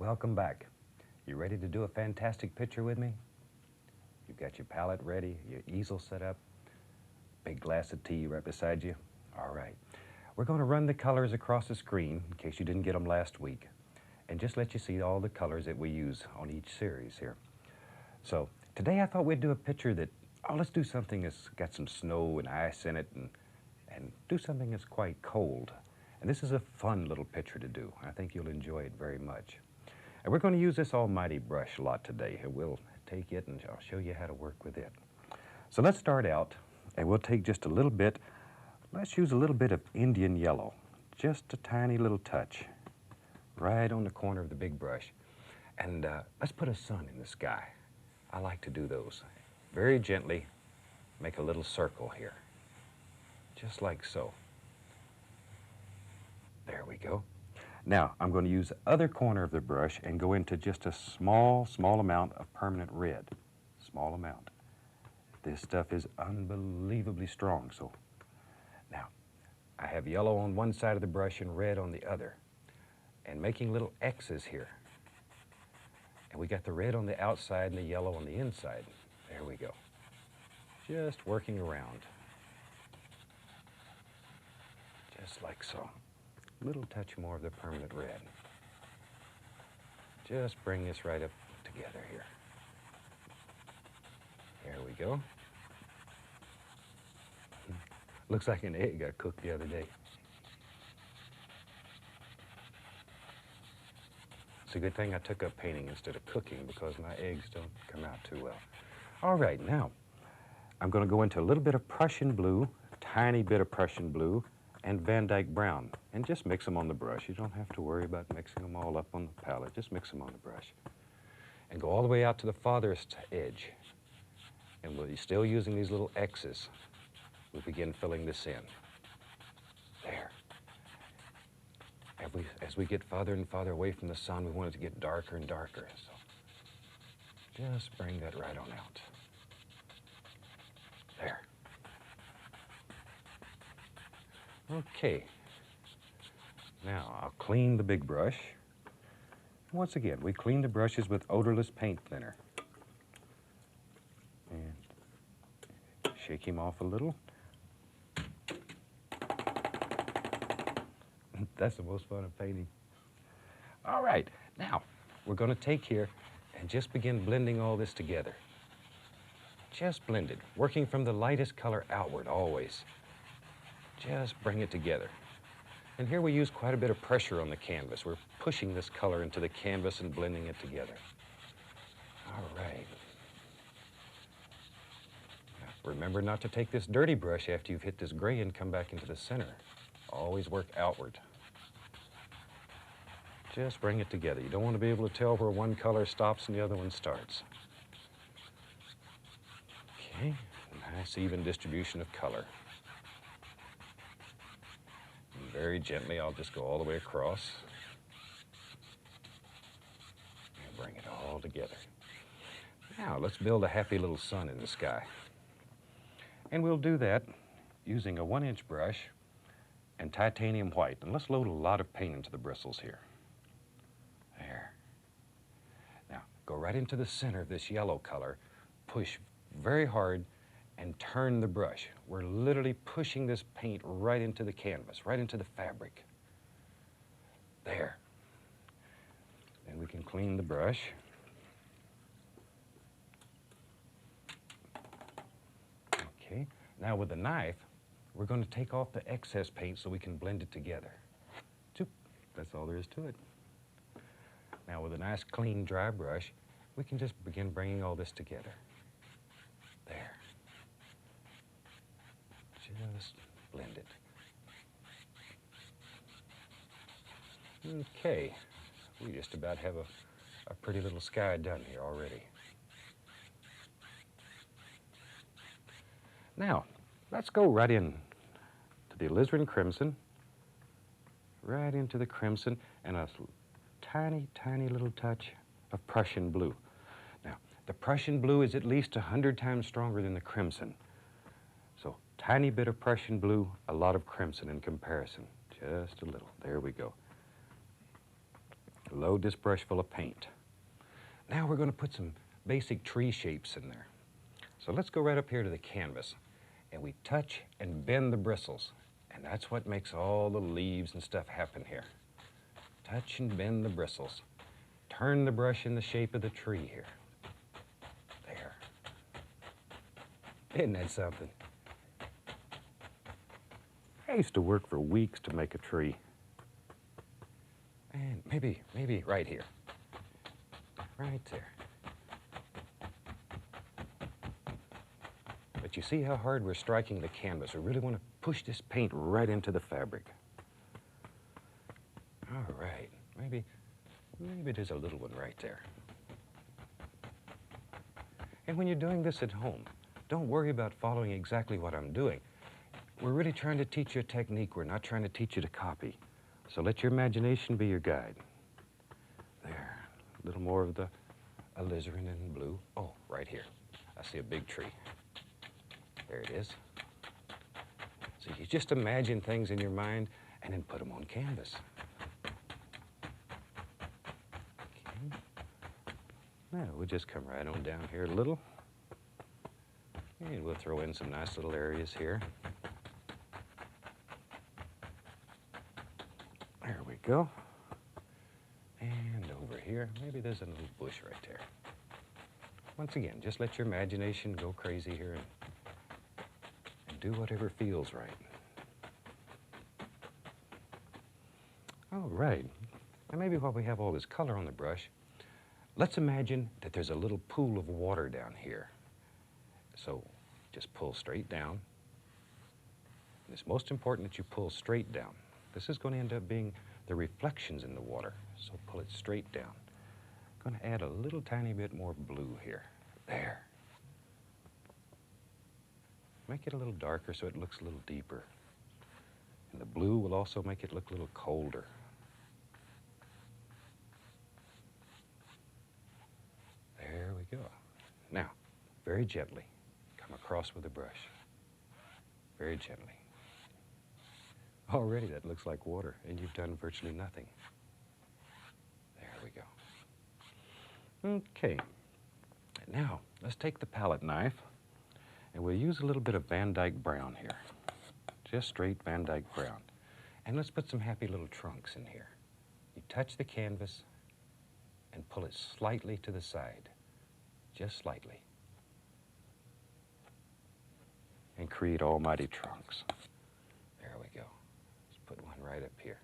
Welcome back. You ready to do a fantastic picture with me? You've got your palette ready, your easel set up, big glass of tea right beside you. All right. We're going to run the colors across the screen in case you didn't get them last week, and just let you see all the colors that we use on each series here. So today I thought we'd do a picture that, let's do something that's got some snow and ice in it, and do something that's quite cold. And this is a fun little picture to do. I think you'll enjoy it very much. And we're going to use this almighty brush a lot today. We'll take it and I'll show you how to work with it. So let's start out, and we'll take just a little bit. Let's use a little bit of Indian yellow, just a tiny little touch, right on the corner of the big brush. And let's put a sun in the sky. I like to do those. Very gently, make a little circle here, just like so. There we go. Now, I'm going to use the other corner of the brush and go into just a small amount of permanent red. Small amount. This stuff is unbelievably strong, so. Now, I have yellow on one side of the brush and red on the other, and making little X's here. And we got the red on the outside and the yellow on the inside. There we go. Just working around. Just like so. Little touch more of the permanent red. Just bring this right up together here. There we go. Looks like an egg got cooked the other day. It's a good thing I took up painting instead of cooking because my eggs don't come out too well. All right, now I'm going to go into a little bit of Prussian blue, tiny bit of Prussian blue, and Van Dyke brown, and just mix them on the brush. You don't have to worry about mixing them all up on the palette. Just mix them on the brush. And go all the way out to the farthest edge. And we'll be still using these little X's. We'll begin filling this in. There. As we get farther and farther away from the sun, we want it to get darker and darker. So just bring that right on out. There. Okay, now I'll clean the big brush. Once again, we clean the brushes with odorless paint thinner. And shake him off a little. That's the most fun of painting. All right, now we're going to take here and just begin blending all this together. Just blend it, working from the lightest color outward always. Just bring it together. And here we use quite a bit of pressure on the canvas. We're pushing this color into the canvas and blending it together. All right. Now, remember not to take this dirty brush after you've hit this gray and come back into the center. Always work outward. Just bring it together. You don't want to be able to tell where one color stops and the other one starts. Okay, nice even distribution of color. Very gently, I'll just go all the way across and bring it all together. Now, let's build a happy little sun in the sky. And we'll do that using a 1-inch brush and titanium white. And let's load a lot of paint into the bristles here. There. Now, go right into the center of this yellow color, push very hard, and turn the brush. We're literally pushing this paint right into the canvas, right into the fabric. There. Then we can clean the brush. Okay. Now with a knife, we're going to take off the excess paint so we can blend it together. That's all there is to it. Now with a nice clean dry brush, we can just begin bringing all this together. There. Just blend it. Okay, we just about have a pretty little sky done here already. Now, let's go right in to the alizarin crimson, right into the crimson, and a tiny, tiny little touch of Prussian blue. Now, the Prussian blue is at least 100 times stronger than the crimson. So, tiny bit of Prussian blue, a lot of crimson in comparison. Just a little. There we go. load this brush full of paint. Now we're going to put some basic tree shapes in there. So let's go right up here to the canvas, and we touch and bend the bristles, and that's what makes all the leaves and stuff happen here. Touch and bend the bristles. Turn the brush in the shape of the tree here. There. Isn't that something? I used to work for weeks to make a tree. And maybe right here. Right there. But you see how hard we're striking the canvas. We really want to push this paint right into the fabric. All right, maybe there's a little one right there. And when you're doing this at home, don't worry about following exactly what I'm doing. We're really trying to teach you a technique. We're not trying to teach you to copy. So let your imagination be your guide. There, a little more of the alizarin in blue. Oh, right here. I see a big tree. There it is. So you just imagine things in your mind and then put them on canvas. Okay. Now we'll just come right on down here a little. And we'll throw in some nice little areas here. There we go. And over here, maybe there's a little bush right there. Once again, just let your imagination go crazy here and do whatever feels right. All right. Now maybe while we have all this color on the brush, let's imagine that there's a little pool of water down here. So just pull straight down. And it's most important that you pull straight down. This is going to end up being the reflections in the water, so pull it straight down. I'm going to add a little tiny bit more blue here. There. Make it a little darker so it looks a little deeper. And the blue will also make it look a little colder. There we go. Now, very gently, come across with the brush. Very gently. Already that looks like water, and you've done virtually nothing. There we go. Okay. Now, let's take the palette knife, and we'll use a little bit of Van Dyke brown here. Just straight Van Dyke brown. And let's put some happy little trunks in here. You touch the canvas and pull it slightly to the side. Just slightly. And create almighty trunks. There we go. Let's put one right up here.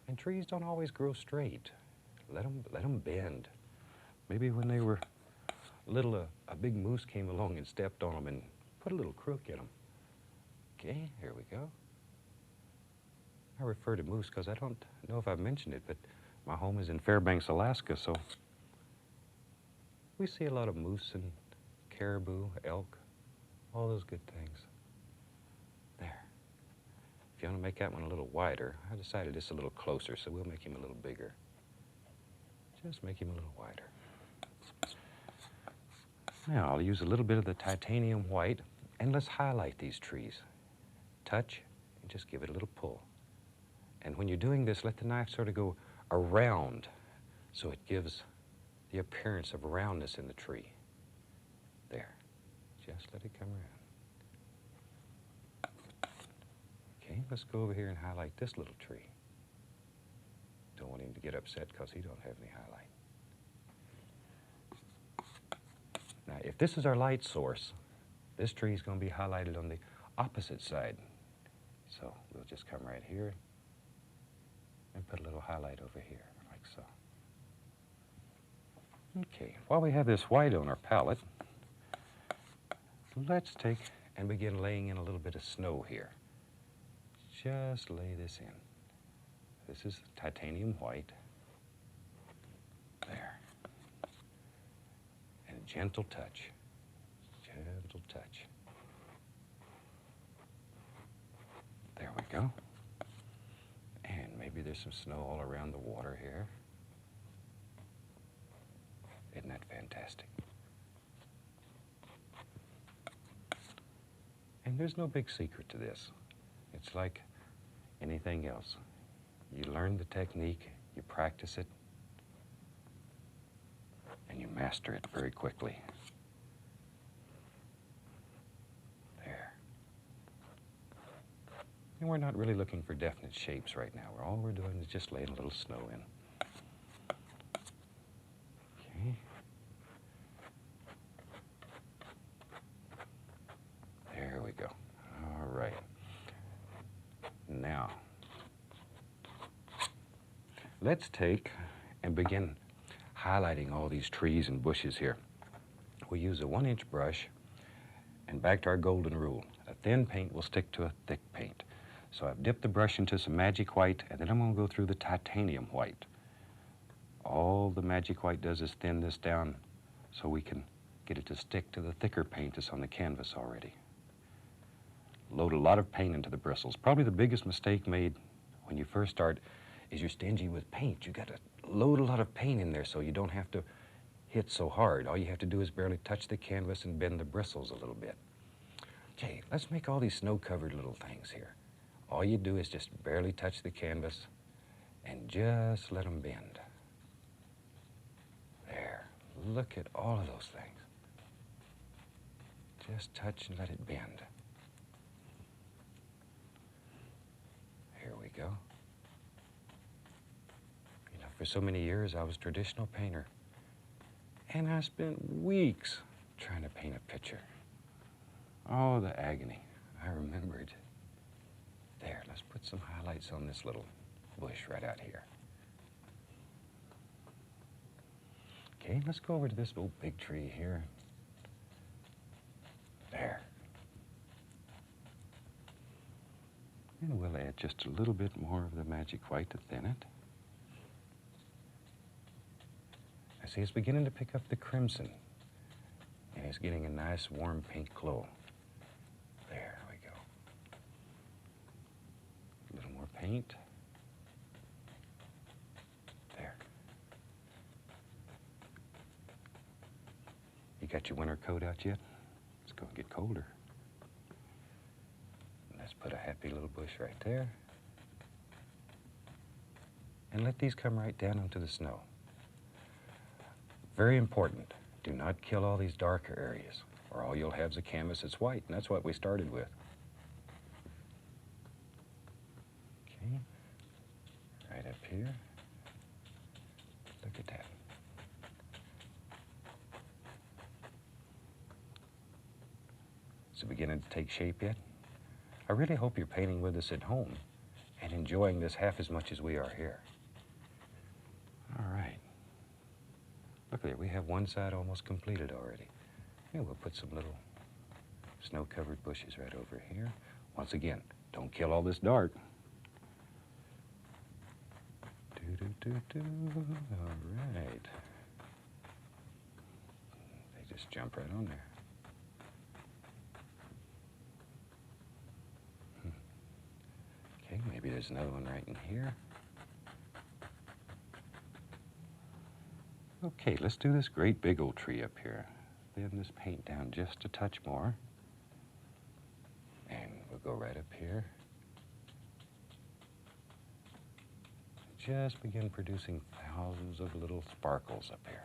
And trees don't always grow straight. Let them bend. Maybe when they were little, a big moose came along and stepped on them and put a little crook in them. Okay, here we go. I refer to moose because I don't know if I've mentioned it, but my home is in Fairbanks, Alaska, so we see a lot of moose and caribou, elk, all those good things. There. If you want to make that one a little wider, I decided it's a little closer, so we'll make him a little bigger. Just make him a little wider. Now I'll use a little bit of the titanium white, and let's highlight these trees. Touch, and just give it a little pull. And when you're doing this, let the knife sort of go around, so it gives the appearance of roundness in the tree. There. Just let it come around. Okay, let's go over here and highlight this little tree. Don't want him to get upset because he don't have any highlight. Now, if this is our light source, this tree is going to be highlighted on the opposite side. So we'll just come right here and put a little highlight over here, like so. Okay, while we have this white on our palette, let's take and begin laying in a little bit of snow here. Just lay this in. This is titanium white. There. And a gentle touch. Gentle touch. There we go. And maybe there's some snow all around the water here. Isn't that fantastic? And there's no big secret to this. It's like anything else. You learn the technique, you practice it, and you master it very quickly. There. And we're not really looking for definite shapes right now. All we're doing is just laying a little snow in. Okay. There we go. All right. Now, let's take and begin highlighting all these trees and bushes here. We use a 1-inch brush, and back to our golden rule. A thin paint will stick to a thick paint. So I've dipped the brush into some magic white, and then I'm going to go through the titanium white. All the magic white does is thin this down so we can get it to stick to the thicker paint that's on the canvas already. Load a lot of paint into the bristles. Probably the biggest mistake made when you first start is you're stingy with paint. You got to load a lot of paint in there so you don't have to hit so hard. All you have to do is barely touch the canvas and bend the bristles a little bit. Okay, let's make all these snow-covered little things here. All you do is just barely touch the canvas and just let them bend. There, look at all of those things. Just touch and let it bend. Here we go. You know, for so many years I was a traditional painter, and I spent weeks trying to paint a picture. Oh, the agony. I remembered. There, let's put some highlights on this little bush right out here. Okay, let's go over to this old big tree here. There. And we'll add just a little bit more of the magic white to thin it. I see it's beginning to pick up the crimson, and it's getting a nice warm pink glow. There we go. A little more paint. There. You got your winter coat out yet? It's going to get colder. Let's put a happy little bush right there. And let these come right down onto the snow. Very important, do not kill all these darker areas, or all you'll have is a canvas that's white, and that's what we started with. Okay, right up here. Look at that. Is it beginning to take shape yet? I really hope you're painting with us at home and enjoying this half as much as we are here. All right. Look there, we have one side almost completed already. And we'll put some little snow-covered bushes right over here. Once again, don't kill all this dark. Do-do-do-do. All right. They just jump right on there. Okay, maybe there's another one right in here. Okay, let's do this great big old tree up here. Thin this paint down just a touch more. And we'll go right up here. Just begin producing thousands of little sparkles up here.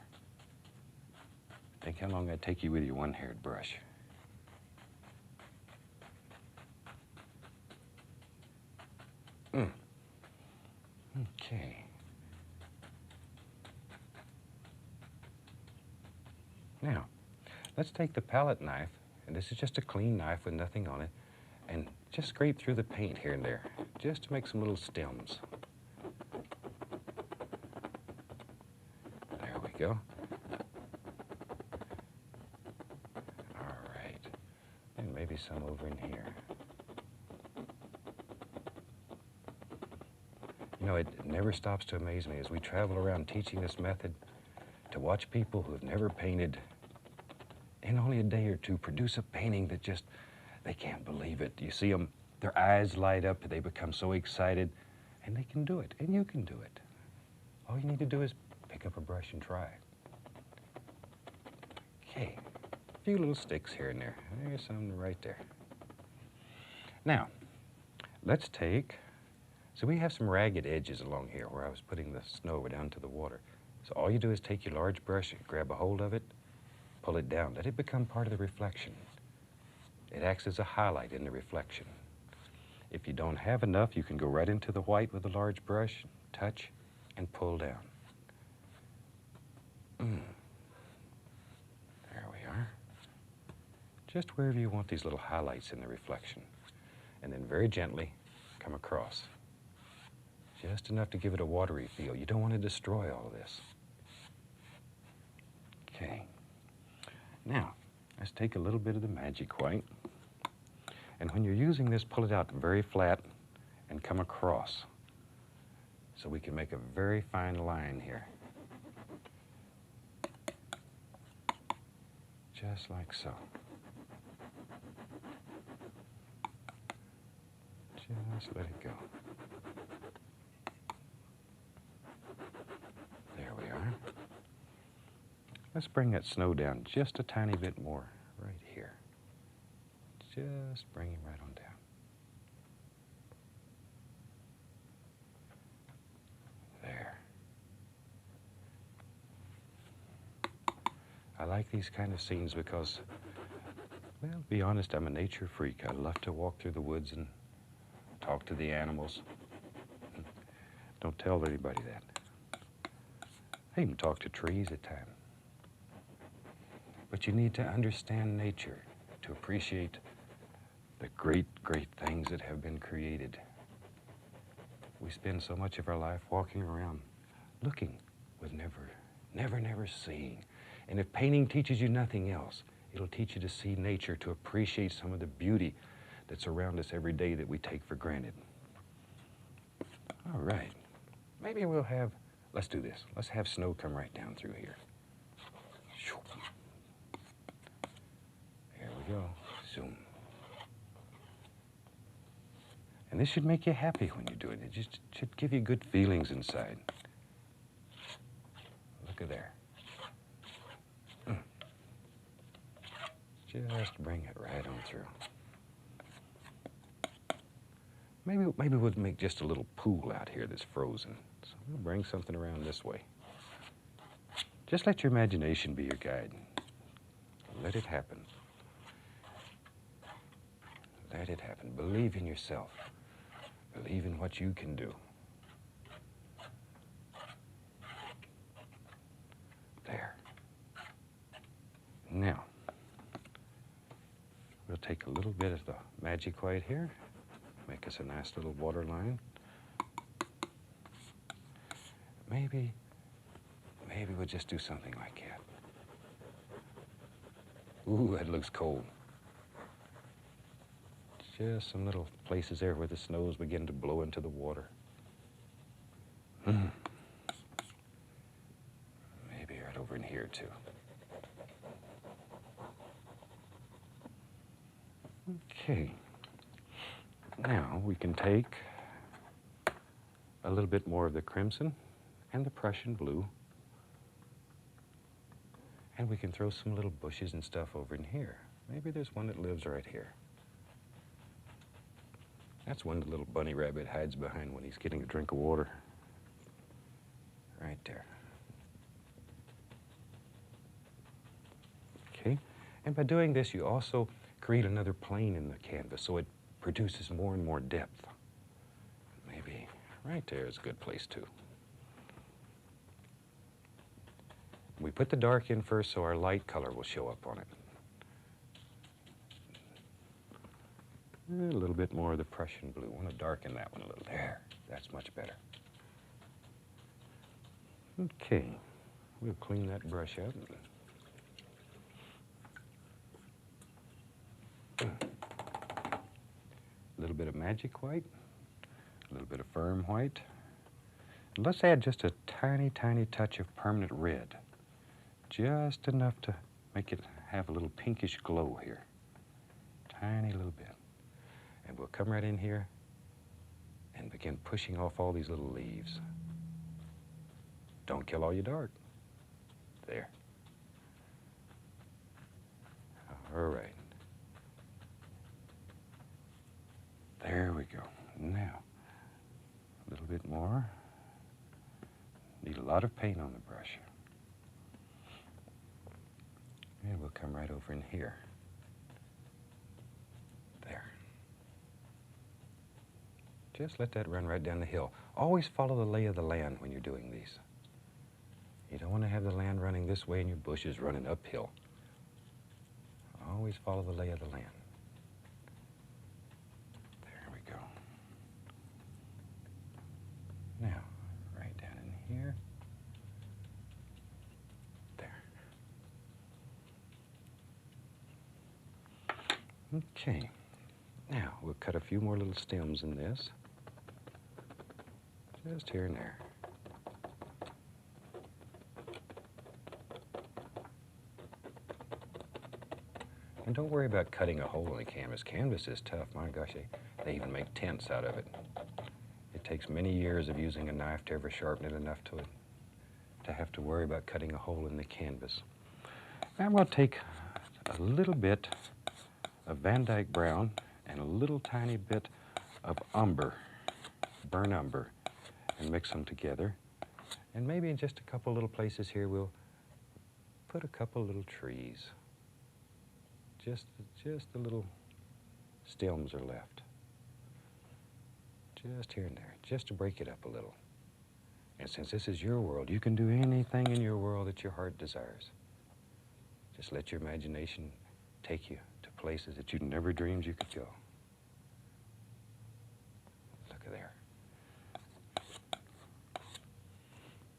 Think how long that'd take you with your one-haired brush. Okay. Now, let's take the palette knife, and this is just a clean knife with nothing on it, and just scrape through the paint here and there, just to make some little stems. There we go. All right. And maybe some over in here. You know, it never stops to amaze me as we travel around teaching this method to watch people who have never painted in only a day or two produce a painting that just, they can't believe it. You see them, their eyes light up, they become so excited, and they can do it, and you can do it. All you need to do is pick up a brush and try. Okay, a few little sticks here and there. There's some right there. Now, let's take So we have some ragged edges along here where I was putting the snow down to the water. So all you do is take your large brush, grab a hold of it, pull it down. Let it become part of the reflection. It acts as a highlight in the reflection. If you don't have enough, you can go right into the white with a large brush, touch, and pull down. There we are. Just wherever you want these little highlights in the reflection. And then very gently come across. Just enough to give it a watery feel. You don't want to destroy all of this. Okay. Now, let's take a little bit of the magic white. And when you're using this, pull it out very flat and come across. So we can make a very fine line here. Just like so. Just let it go. There we are. Let's bring that snow down just a tiny bit more right here. Just bring him right on down. There. I like these kind of scenes because, well, to be honest, I'm a nature freak. I love to walk through the woods and talk to the animals. Don't tell anybody that. I even talk to trees at times. But you need to understand nature to appreciate the great, great things that have been created. We spend so much of our life walking around looking with never seeing. And if painting teaches you nothing else, it'll teach you to see nature, to appreciate some of the beauty that's around us every day that we take for granted. All right. Maybe we'll have, let's do this. Let's have snow come right down through here. There we go. Zoom. And this should make you happy when you do it. It just should give you good feelings inside. Look at there. Just bring it right on through. Maybe we'll make just a little pool out here that's frozen. So we'll bring something around this way. Just let your imagination be your guide. Let it happen. Let it happen. Believe in yourself. Believe in what you can do. There. Now, we'll take a little bit of the magic white here. Make us a nice little water line. Maybe we'll just do something like that. Ooh, that looks cold. Just some little places there where the snows begin to blow into the water. Maybe right over in here too. Okay. Now we can take a little bit more of the crimson and the Prussian blue, and we can throw some little bushes and stuff over in here. Maybe there's one that lives right here. That's one the little bunny rabbit hides behind when he's getting a drink of water. Right there. Okay, and by doing this, you also create another plane in the canvas, so it produces more and more depth. Maybe right there is a good place too. We put the dark in first so our light color will show up on it. A little bit more of the Prussian blue. I want to darken that one a little. There, that's much better. Okay, we'll clean that brush up. A little bit of magic white, a little bit of firm white. And let's add just a tiny, tiny touch of permanent red. Just enough to make it have a little pinkish glow here. Tiny little bit. And we'll come right in here and begin pushing off all these little leaves. Don't kill all your dark. There. All right. There we go. Now, little bit more. Need a lot of paint on the brush. And we'll come right over in here. There. Just let that run right down the hill. Always follow the lay of the land when you're doing these. You don't want to have the land running this way and your bushes running uphill. Always follow the lay of the land. There we go. Now, right down in here. There. Okay. Now, we'll cut a few more little stems in this. Just here and there. And don't worry about cutting a hole in the canvas. Canvas is tough. My gosh, they even make tents out of it. It takes many years of using a knife to ever sharpen it enough to have to worry about cutting a hole in the canvas. Now I'm going to take a little bit of Van Dyke brown and a little tiny bit of umber, burnt umber, and mix them together. And maybe in just a couple little places here we'll put a couple little trees. Just the little stems are left. Just here and there, just to break it up a little. And since this is your world, you can do anything in your world that your heart desires. Just let your imagination take you to places that you never dreamed you could go. Look at there.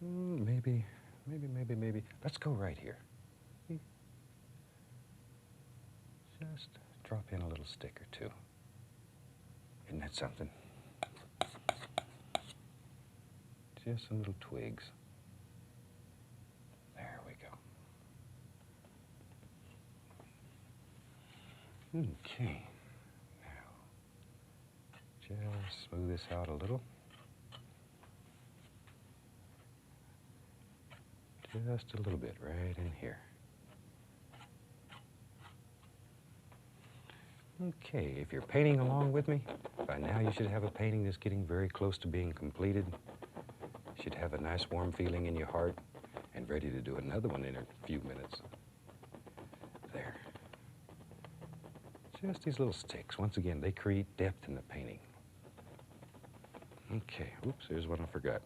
Maybe. Let's go right here. Just drop in a little stick or two. Isn't that something? Just some little twigs. There we go. Okay. Now, just smooth this out a little. Just a little bit right in here. Okay, if you're painting along with me, by now you should have a painting that's getting very close to being completed. You should have a nice warm feeling in your heart and ready to do another one in a few minutes. There. Just these little sticks. Once again, they create depth in the painting. Okay, oops, here's one I forgot.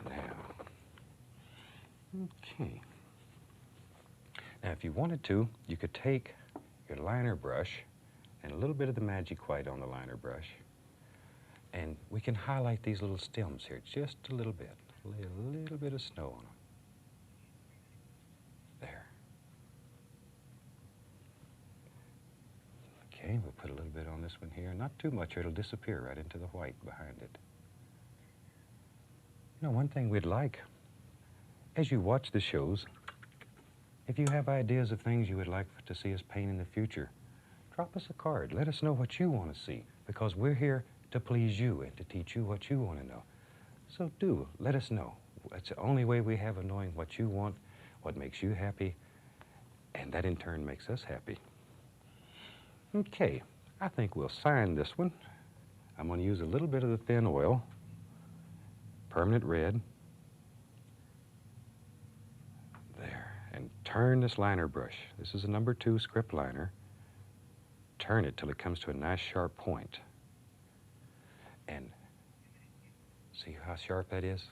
Now, okay. Now, if you wanted to, you could take your liner brush and a little bit of the magic white on the liner brush, and we can highlight these little stems here just a little bit. Lay a little bit of snow on them. There. Okay, we'll put a little bit on this one here. Not too much, or it'll disappear right into the white behind it. You know, one thing we'd like, as you watch the shows, if you have ideas of things you would like to see us paint in the future, drop us a card. Let us know what you want to see, because we're here to please you and to teach you what you want to know. So do, let us know. That's the only way we have of knowing what you want, what makes you happy, and that in turn makes us happy. Okay, I think we'll sign this one. I'm going to use a little bit of the thin oil, permanent red. There, and turn this liner brush. This is a number 2 script liner. Turn it till it comes to a nice sharp point. And see how sharp that is?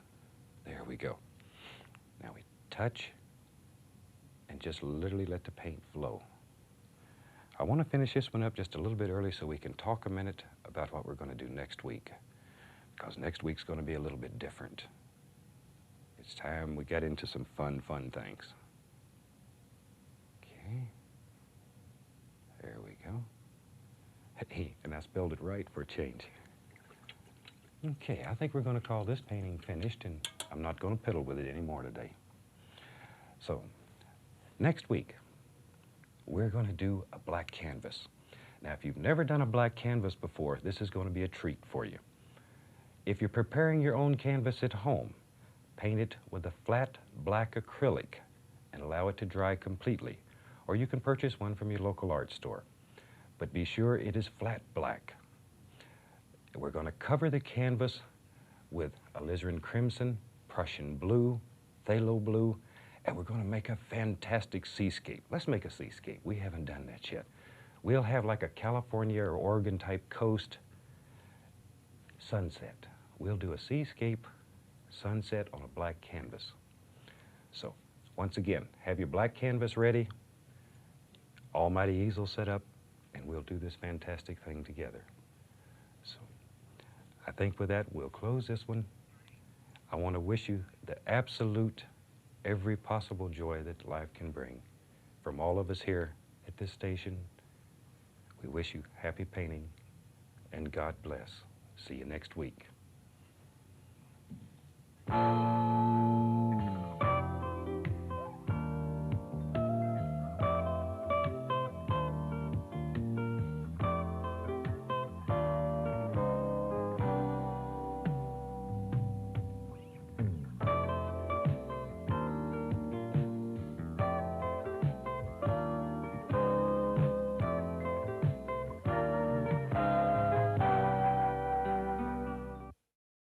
There we go. Now we touch and just literally let the paint flow. I want to finish this one up just a little bit early so we can talk a minute about what we're going to do next week, because next week's going to be a little bit different. It's time we get into some fun things. Okay. There we go. Hey, and I spelled it right for a change. Okay, I think we're going to call this painting finished, and I'm not going to piddle with it anymore today. So, next week, we're going to do a black canvas. Now, if you've never done a black canvas before, this is going to be a treat for you. If you're preparing your own canvas at home, paint it with a flat black acrylic and allow it to dry completely. Or you can purchase one from your local art store. but be sure it is flat black. We're going to cover the canvas with alizarin crimson, Prussian blue, phthalo blue, and we're going to make a fantastic seascape. Let's make a seascape. We haven't done that yet. We'll have like a California or Oregon type coast sunset. We'll do a seascape sunset on a black canvas. So once again, have your black canvas ready, almighty easel set up, and we'll do this fantastic thing together. So I think with that, we'll close this one. I want to wish you the absolute, every possible joy that life can bring. From all of us here at this station, we wish you happy painting, and God bless. See you next week.